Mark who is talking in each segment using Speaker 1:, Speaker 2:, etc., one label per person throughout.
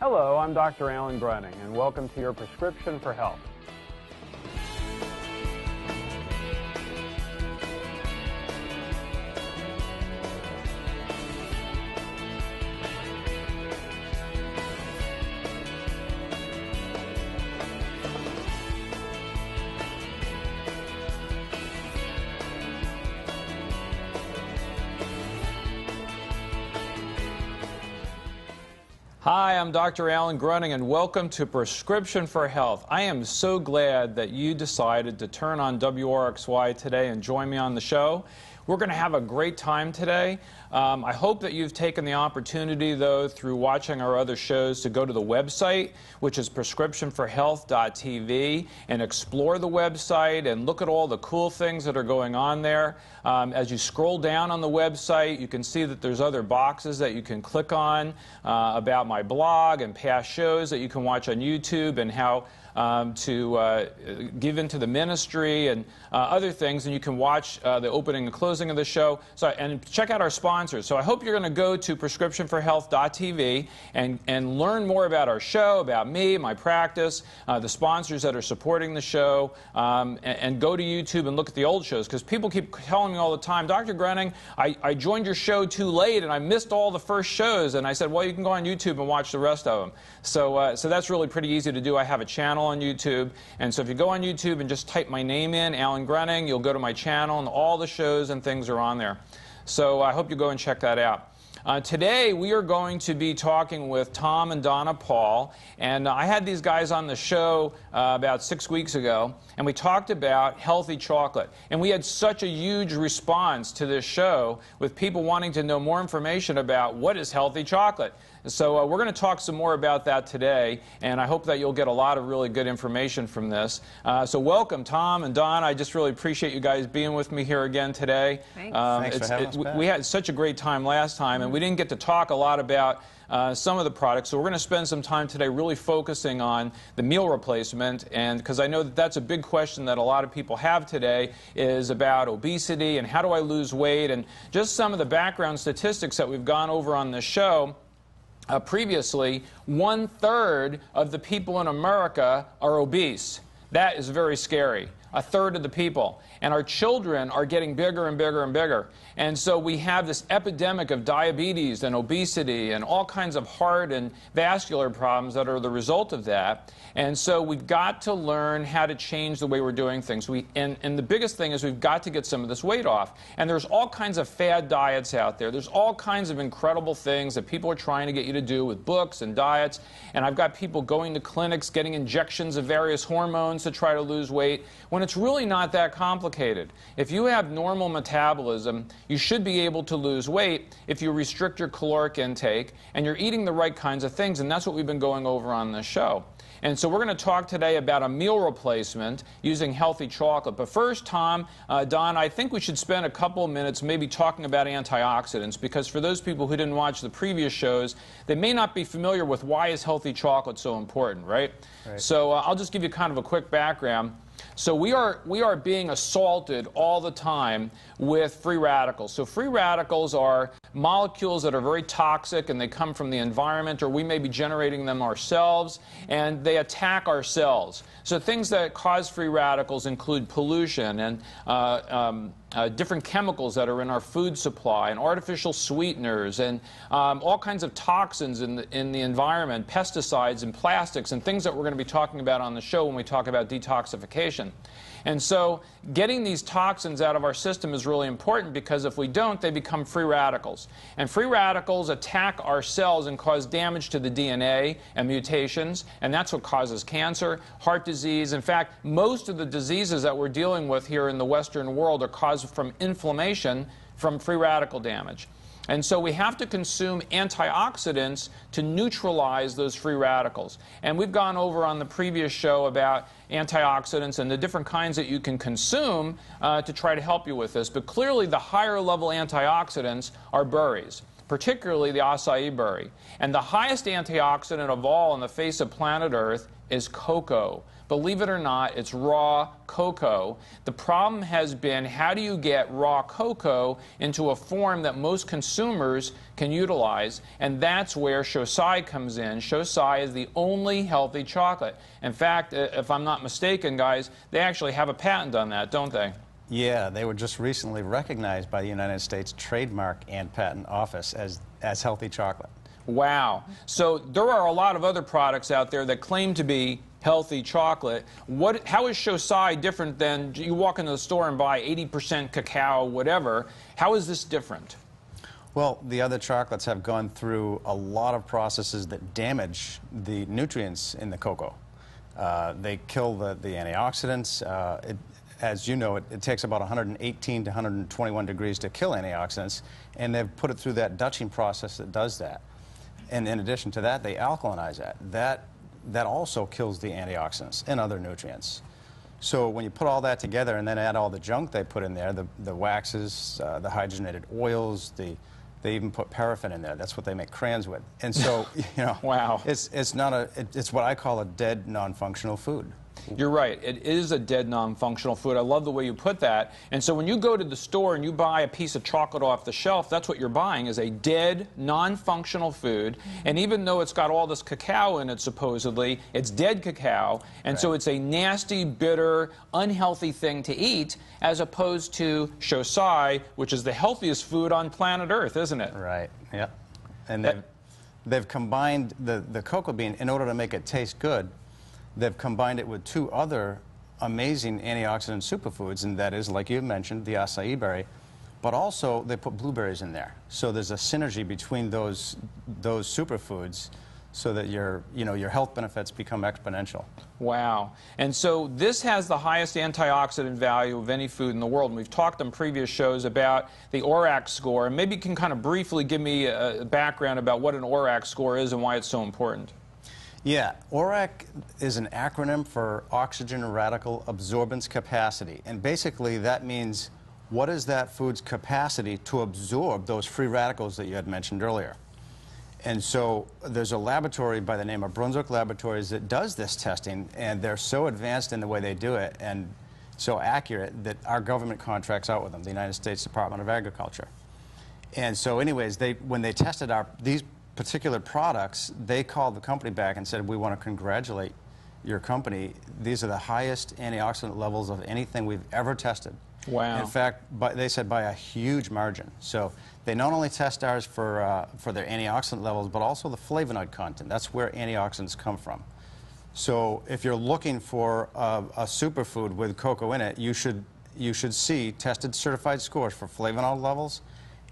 Speaker 1: Hello, I'm Dr. Alan Gruning, and welcome to your Prescription for Health.
Speaker 2: Hi, I'm Dr. Alan Gruning, and welcome to Prescription for Health. I am so glad that you decided to turn on WRXY today and join me on the show. We're going to have a great time today. I hope that you've taken the opportunity, though, through watching our other shows to go to the website, which is prescriptionforhealth.tv, and explore the website and look at all the cool things that are going on there. As you scroll down on the website, you can see that there's other boxes that you can click on about my blog and past shows that you can watch on YouTube and how to give into the ministry and other things, and you can watch the opening and closing of the show. And check out our sponsors. So I hope you're going to go to prescriptionforhealth.tv and learn more about our show, about me, my practice, the sponsors that are supporting the show, and go to YouTube and look at the old shows, because people keep telling me all the time, Dr. Gruning, I joined your show too late and I missed all the first shows. And I said, well, you can go on YouTube and watch the rest of them. So that's really pretty easy to do. I have a channel on YouTube, and so if you go on YouTube and just type my name in, Alan Gruning, you'll go to my channel, and all the shows and things are on there. So I hope you go and check that out. Today we are going to be talking with Tom and Donna Paul, and I had these guys on the show about 6 weeks ago, and we talked about healthy chocolate. And we had such a huge response to this show with people wanting to know more information about what is healthy chocolate. So we're going to talk some more about that today, and I hope that you'll get a lot of really good information from this. So welcome, Tom and Don. I just really appreciate you guys being with me here again today.
Speaker 3: Thanks. Thanks for having us back.
Speaker 2: We had such a great time last time, and we didn't get to talk a lot about some of the products, so we're going to spend some time today really focusing on the meal replacement, and because I know that that's a big question that a lot of people have today, is about obesity and how do I lose weight, and just some of the background statistics that we've gone over on this show. Previously, 1/3 of the people in America are obese. That is very scary. 1/3 of the people. And our children are getting bigger and bigger and bigger. And so we have this epidemic of diabetes and obesity and all kinds of heart and vascular problems that are the result of that. And so we've got to learn how to change the way we're doing things. And the biggest thing is we've got to get some of this weight off. And there's all kinds of fad diets out there. There's all kinds of incredible things that people are trying to get you to do with books and diets. And I've got people going to clinics, getting injections of various hormones to try to lose weight, when it's really not that complicated. If you have normal metabolism, you should be able to lose weight if you restrict your caloric intake and you're eating the right kinds of things, and that's what we've been going over on this show. And so we're going to talk today about a meal replacement using healthy chocolate. But first, Tom, Don, I think we should spend a couple of minutes maybe talking about antioxidants, because for those people who didn't watch the previous shows, they may not be familiar with why is healthy chocolate so important, right? So I'll just give you kind of a quick background. So we are being assaulted all the time with free radicals. So free radicals are molecules that are very toxic, and they come from the environment, or we may be generating them ourselves, and they attack our cells. So things that cause free radicals include pollution and different chemicals that are in our food supply, and artificial sweeteners, and all kinds of toxins in the environment, pesticides and plastics, and things that we're going to be talking about on the show when we talk about detoxification. And so getting these toxins out of our system is really important, because if we don't, they become free radicals. And free radicals attack our cells and cause damage to the DNA and mutations, and that's what causes cancer, heart disease. In fact, most of the diseases that we're dealing with here in the Western world are caused from inflammation from free radical damage. And so we have to consume antioxidants to neutralize those free radicals. And we've gone over on the previous show about antioxidants and the different kinds that you can consume to try to help you with this. But clearly the higher level antioxidants are berries, particularly the acai berry. And the highest antioxidant of all on the face of planet Earth is cocoa. Believe it or not, it's raw cocoa. The problem has been, how do you get raw cocoa into a form that most consumers can utilize? And that's where WRXY comes in. WRXY is the only healthy chocolate. In fact, if I'm not mistaken, guys, they actually have a patent on that, don't they?
Speaker 3: Yeah, they were just recently recognized by the United States Trademark and Patent Office as healthy chocolate.
Speaker 2: Wow. So there are a lot of other products out there that claim to be healthy chocolate. How is WRXY different than you walk into the store and buy 80% cacao, whatever? How is this different?
Speaker 3: Well, the other chocolates have gone through a lot of processes that damage the nutrients in the cocoa. They kill the antioxidants. As you know, it takes about 118 to 121 degrees to kill antioxidants, and they've put it through that Dutching process that does that. And in addition to that, they alkalinize that. That also kills the antioxidants and other nutrients. So when you put all that together and then add all the junk they put in there, the waxes, the hydrogenated oils, they even put paraffin in there. That's what they make crayons with. And so, you know,
Speaker 2: wow.
Speaker 3: It's what I call a dead, non-functional food.
Speaker 2: You're right. It is a dead, non-functional food. I love the way you put that. And so when you go to the store and you buy a piece of chocolate off the shelf, that's what you're buying, is a dead, non-functional food. And even though it's got all this cacao in it, supposedly, it's dead cacao. And so it's a nasty, bitter, unhealthy thing to eat, as opposed to WRXY, which is the healthiest food on planet Earth, isn't it?
Speaker 3: Right. Yeah. And they've combined the cocoa bean in order to make it taste good. They've combined it with two other amazing antioxidant superfoods, and that is, like you mentioned, the acai berry, but also they put blueberries in there. So there's a synergy between those superfoods, so that your health benefits become exponential.
Speaker 2: Wow. And so this has the highest antioxidant value of any food in the world. And we've talked on previous shows about the WRXY score, and maybe you can kind of briefly give me a background about what an WRXY score is and why it's so important.
Speaker 3: Yeah, WRXY is an acronym for Oxygen Radical Absorbance Capacity. And basically that means, what is that food's capacity to absorb those free radicals that you had mentioned earlier? And so there's a laboratory by the name of Brunswick Laboratories that does this testing, and they're so advanced in the way they do it and so accurate that our government contracts out with them, the United States Department of Agriculture. And so anyways, when they tested these particular products, they called the company back and said, we want to congratulate your company. These are the highest antioxidant levels of anything we've ever tested.
Speaker 2: Wow.
Speaker 3: In fact, they said by a huge margin. So they not only test ours for their antioxidant levels, but also the flavonoid content. That's where antioxidants come from. So if you're looking for a superfood with cocoa in it, you should see tested certified scores for flavonoid levels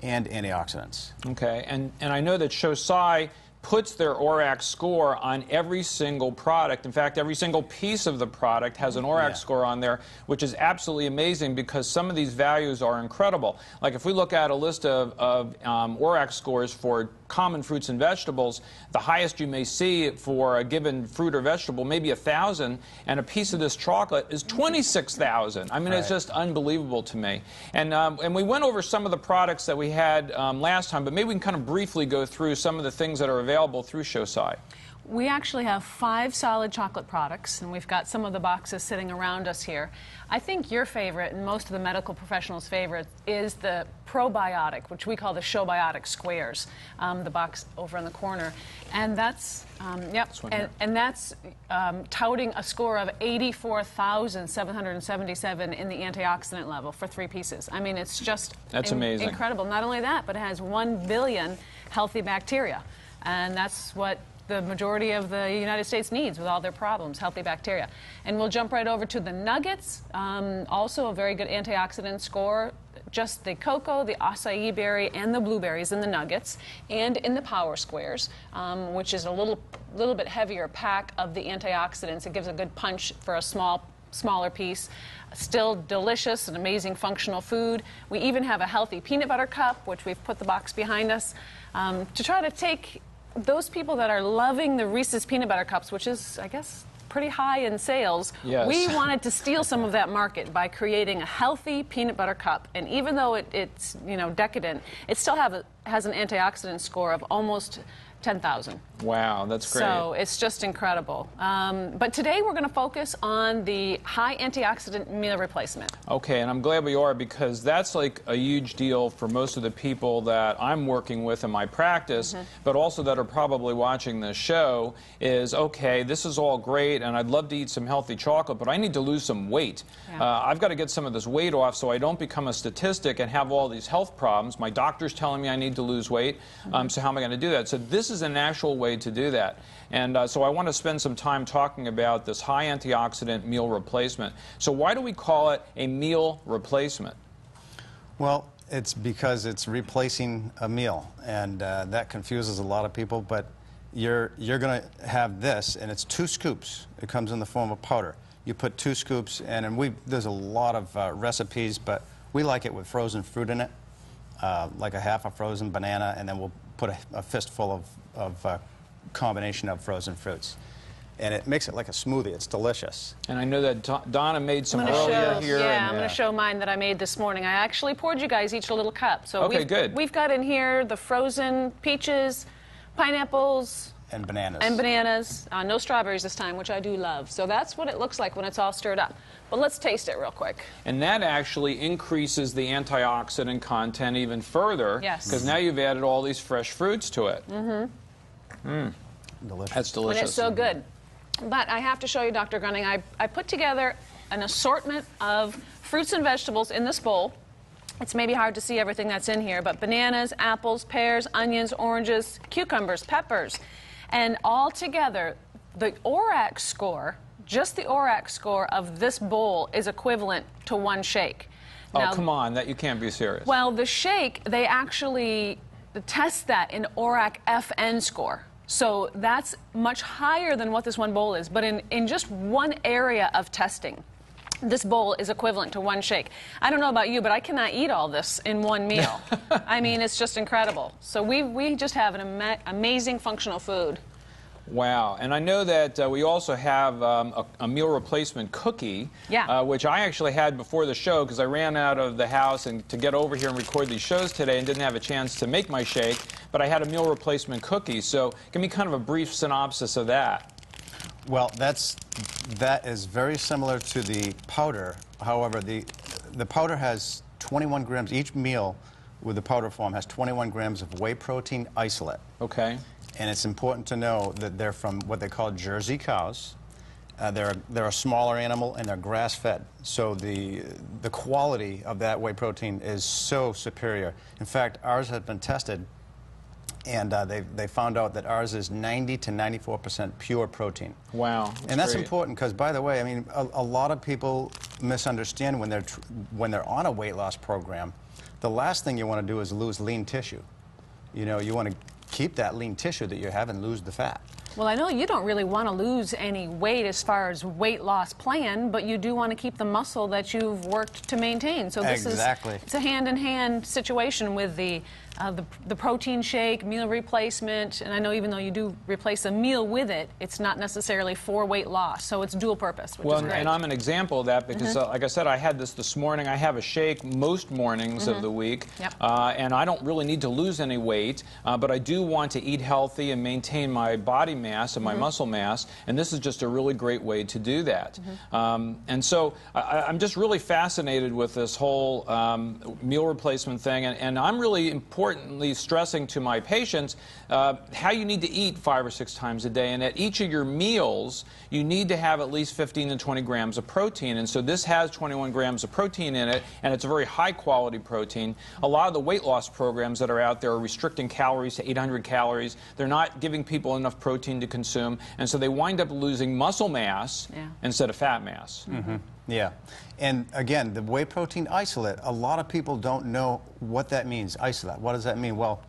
Speaker 3: and antioxidants. Okay,
Speaker 2: and I know that WRXY puts their WRXY score on every single product. In fact, every single piece of the product has an WRXY score on there, which is absolutely amazing because some of these values are incredible. Like if we look at a list of WRXY scores for common fruits and vegetables, the highest you may see for a given fruit or vegetable, maybe 1,000, and a piece of this chocolate is 26,000. I mean, it's just unbelievable to me. And we went over some of the products that we had last time, but maybe we can kind of briefly go through some of the things that are available through WRXY.
Speaker 4: We actually have 5 solid chocolate products, and we've got some of the boxes sitting around us here. I think your favorite, and most of the medical professionals' favorite, is the probiotic, which we call the Showbiotic Squares, the box over in the corner. And that's, and that's touting a score of 84,777 in the antioxidant level for 3 pieces. I mean, it's just
Speaker 2: amazing.
Speaker 4: Incredible. Not only that, but it has 1 billion healthy bacteria. And that's what the majority of the United States needs with all their problems, healthy bacteria. And we'll jump right over to the nuggets, also a very good antioxidant score. Just the cocoa, the acai berry, and the blueberries in the nuggets, and in the power squares, which is a little bit heavier pack of the antioxidants. It gives a good punch for a smaller piece. Still delicious and amazing functional food. We even have a healthy peanut butter cup, which we've put the box behind us, to try to take those people that are loving the Reese's peanut butter cups, which is, I guess, pretty high in sales.
Speaker 2: Yes.
Speaker 4: We wanted to steal some of that market by creating a healthy peanut butter cup. And even though it's decadent, it still has an antioxidant score of almost 10,000.
Speaker 2: Wow, that's great.
Speaker 4: So it's just incredible. But today we're going to focus on the high antioxidant meal replacement.
Speaker 2: Okay, and I'm glad we are, because that's like a huge deal for most of the people that I'm working with in my practice, but also that are probably watching this show is, okay, this is all great and I'd love to eat some healthy chocolate, but I need to lose some weight.
Speaker 4: Yeah.
Speaker 2: I've got to get some of this weight off so I don't become a statistic and have all these health problems. My doctor's telling me I need to lose weight, so how am I going to do that? So this is an actual way to do that. And so I want to spend some time talking about this high antioxidant meal replacement. So why do we call it a meal replacement?
Speaker 3: Well, it's because it's replacing a meal, and that confuses a lot of people, but you're going to have this, and it's 2 scoops. It comes in the form of powder. You put 2 scoops, and there's a lot of recipes, but we like it with frozen fruit in it, like a half a frozen banana, and then we'll put a fistful of combination of frozen fruits. And it makes it like a smoothie. It's delicious.
Speaker 2: And I know that Donna made some earlier here.
Speaker 4: Yeah, I'm going to show mine that I made this morning. I actually poured you guys each a little cup. So
Speaker 2: okay, good.
Speaker 4: We've got in here the frozen peaches, pineapples,
Speaker 3: and bananas.
Speaker 4: And bananas. No strawberries this time, which I do love. So that's what it looks like when it's all stirred up. But let's taste it real quick.
Speaker 2: And that actually increases the antioxidant content even further.
Speaker 4: Yes.
Speaker 2: Because now you've added all these fresh fruits to it.
Speaker 3: Delicious.
Speaker 2: That's delicious.
Speaker 4: And it's so good. But I have to show you, Dr. Gruning, I put together an assortment of fruits and vegetables in this bowl. It's maybe hard to see everything that's in here, but bananas, apples, pears, onions, oranges, cucumbers, peppers. And all together, the WRXY score, just the WRXY score of this bowl is equivalent to 1 shake. Now,
Speaker 2: oh, come on, that you can't be serious.
Speaker 4: Well, the shake, they actually test that in WRXY-FN score. So that's much higher than what this one bowl is. But in just one area of testing, this bowl is equivalent to 1 shake. I don't know about you, but I cannot eat all this in one meal. I mean, it's just incredible. So we just have an amazing functional food.
Speaker 2: Wow. And I know that we also have a meal replacement cookie, which I actually had before the show because I ran out of the house and to get over here and record these shows today and didn't have a chance to make my shake, but I had a meal replacement cookie. So give me kind of a brief synopsis of that.
Speaker 3: Well, that is very similar to the powder. However, the powder has 21 grams. Each meal with the powder form has 21 grams of whey protein isolate.
Speaker 2: Okay.
Speaker 3: And it's important to know that they're from what they call Jersey cows. They're a smaller animal and they're grass-fed. So the quality of that whey protein is so superior. In fact, ours has been tested, and they found out that ours is 90 to 94% pure protein.
Speaker 2: Wow.
Speaker 3: And that's
Speaker 2: great.
Speaker 3: important because, by the way, I mean, a lot of people misunderstand when they're on a weight loss program. The last thing you want to do is lose lean tissue. You know, you want to keep that lean tissue that you have and lose the fat.
Speaker 4: Well, I know you don't really want to lose any weight as far as weight loss plan, but you do want to keep the muscle that you've worked to maintain. So this
Speaker 3: exactly.
Speaker 4: It's a hand-in-hand situation with the protein shake, meal replacement, and I know even though you do replace a meal with it, it's not necessarily for weight loss. So it's dual purpose, which is great.
Speaker 2: And I'm an example of that because, like I said, I had this morning. I have a shake most mornings of the week, and I don't really need to lose any weight, but I do want to eat healthy and maintain my body mass and my muscle mass, and this is just a really great way to do that. And so I'm just really fascinated with this whole meal replacement thing, and I'm really importantly stressing to my patients how you need to eat 5 or 6 times a day, and at each of your meals you need to have at least 15 to 20 grams of protein, and so this has 21 grams of protein in it, and it's a very high quality protein. A lot of the weight loss programs that are out there are restricting calories to 800 calories. They're not giving people enough protein to consume, and so they wind up losing muscle mass instead of fat mass.
Speaker 3: Yeah. And again, the whey protein isolate, a lot of people don't know what that means, isolate. What does that mean? Well,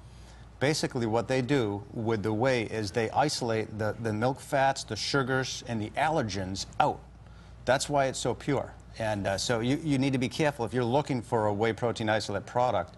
Speaker 3: basically what they do with the whey is they isolate the milk fats, the sugars, and the allergens out. That's why it's so pure. And so you need to be careful. If you're looking for a whey protein isolate product,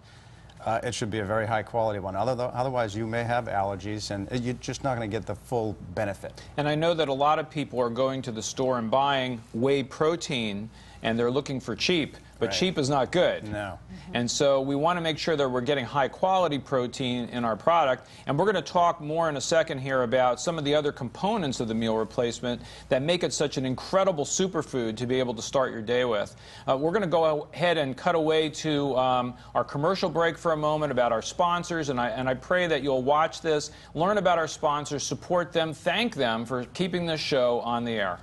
Speaker 3: it should be a very high quality one. Otherwise, you may have allergies, and you're just not going to get the full benefit.
Speaker 2: And I know that a lot of people are going to the store and buying whey protein, and they're looking for cheap, but
Speaker 3: Right.
Speaker 2: cheap is not good.
Speaker 3: No.
Speaker 2: And so we want to make sure that we're getting high quality protein in our product. And we're going to talk more in a second here about some of the other components of the meal replacement that make it such an incredible superfood to be able to start your day with. We're going to go ahead and cut away to our commercial break for a moment about our sponsors. And I pray that you'll watch this, learn about our sponsors, support them, thank them for keeping this show on the air.